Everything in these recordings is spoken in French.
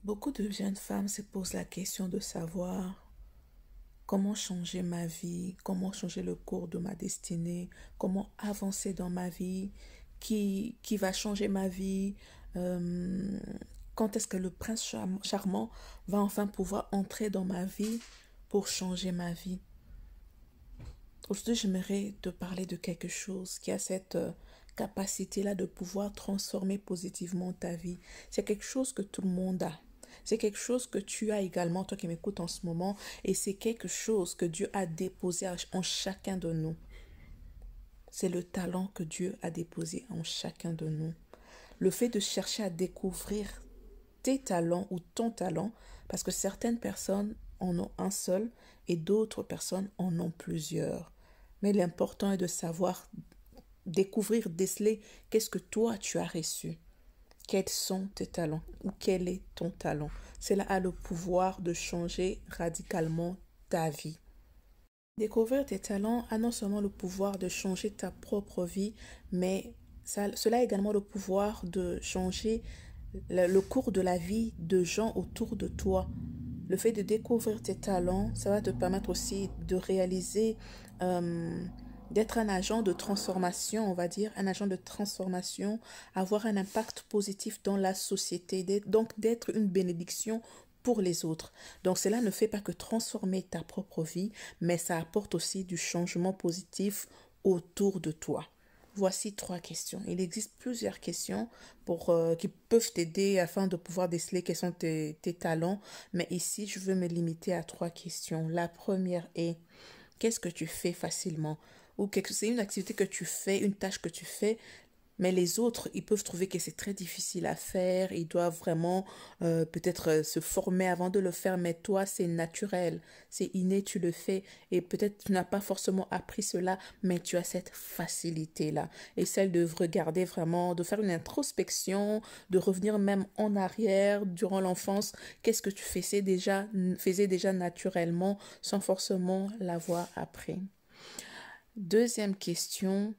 Beaucoup de jeunes femmes se posent la question de savoir comment changer ma vie, comment changer le cours de ma destinée, comment avancer dans ma vie, qui va changer ma vie, euh, quand est-ce que le prince charmant va enfin pouvoir entrer dans ma vie pour changer ma vie. Aujourd'hui, j'aimerais te parler de quelque chose qui a cette capacité-là de pouvoir transformer positivement ta vie. C'est quelque chose que tout le monde a. C'est quelque chose que tu as également, toi qui m'écoutes en ce moment, et c'est quelque chose que Dieu a déposé en chacun de nous. C'est le talent que Dieu a déposé en chacun de nous. Le fait de chercher à découvrir tes talents ou ton talent, parce que certaines personnes en ont un seul et d'autres personnes en ont plusieurs. Mais l'important est de savoir découvrir, déceler qu'est-ce que toi tu as reçu. Quels sont tes talents ou quel est ton talent. Cela a le pouvoir de changer radicalement ta vie. Découvrir tes talents a non seulement le pouvoir de changer ta propre vie, mais cela a également le pouvoir de changer le cours de la vie de gens autour de toi. Le fait de découvrir tes talents, ça va te permettre aussi de réaliser, d'être un agent de transformation, on va dire, un agent de transformation, avoir un impact positif dans la société, donc d'être une bénédiction pour les autres. Donc cela ne fait pas que transformer ta propre vie, mais ça apporte aussi du changement positif autour de toi. Voici 3 questions. Il existe plusieurs questions qui peuvent t'aider afin de pouvoir déceler quels sont tes talents, mais ici, je veux me limiter à 3 questions. La première est, qu'est-ce que tu fais facilement? Ou c'est une activité que tu fais, une tâche que tu fais, mais les autres, ils peuvent trouver que c'est très difficile à faire, ils doivent vraiment peut-être se former avant de le faire, mais toi, c'est naturel, c'est inné, tu le fais, et peut-être tu n'as pas forcément appris cela, mais tu as cette facilité-là, et celle de regarder vraiment, de faire une introspection, de revenir même en arrière durant l'enfance, qu'est-ce que tu faisais déjà naturellement, sans forcément l'avoir appris. Deuxième question.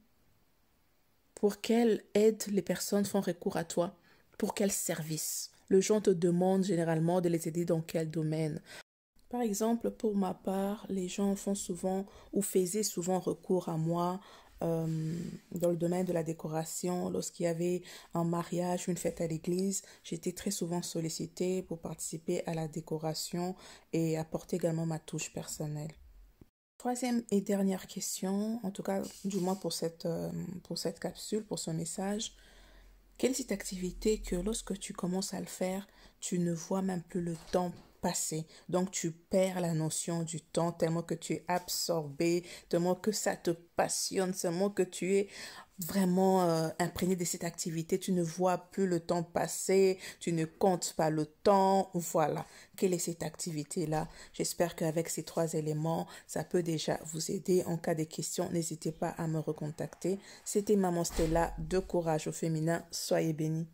Pour quelle aide les personnes font recours à toi? Pour quel service? Le gens te demande généralement de les aider dans quel domaine? Par exemple, pour ma part, les gens font souvent ou faisaient souvent recours à moi dans le domaine de la décoration. Lorsqu'il y avait un mariage, une fête à l'église, j'étais très souvent sollicitée pour participer à la décoration et apporter également ma touche personnelle. Troisième et dernière question, en tout cas du moins pour cette capsule, pour ce message. Quelle est cette activité que lorsque tu commences à le faire, tu ne vois même plus le temps passer. Donc tu perds la notion du temps tellement que tu es absorbé, tellement que ça te passionne, tellement que tu es vraiment imprégné de cette activité. Tu ne vois plus le temps passer, tu ne comptes pas le temps. Voilà. Quelle est cette activité-là? J'espère qu'avec ces 3 éléments, ça peut déjà vous aider. En cas de questions, n'hésitez pas à me recontacter. C'était Maman Stella de Courage au féminin. Soyez bénis.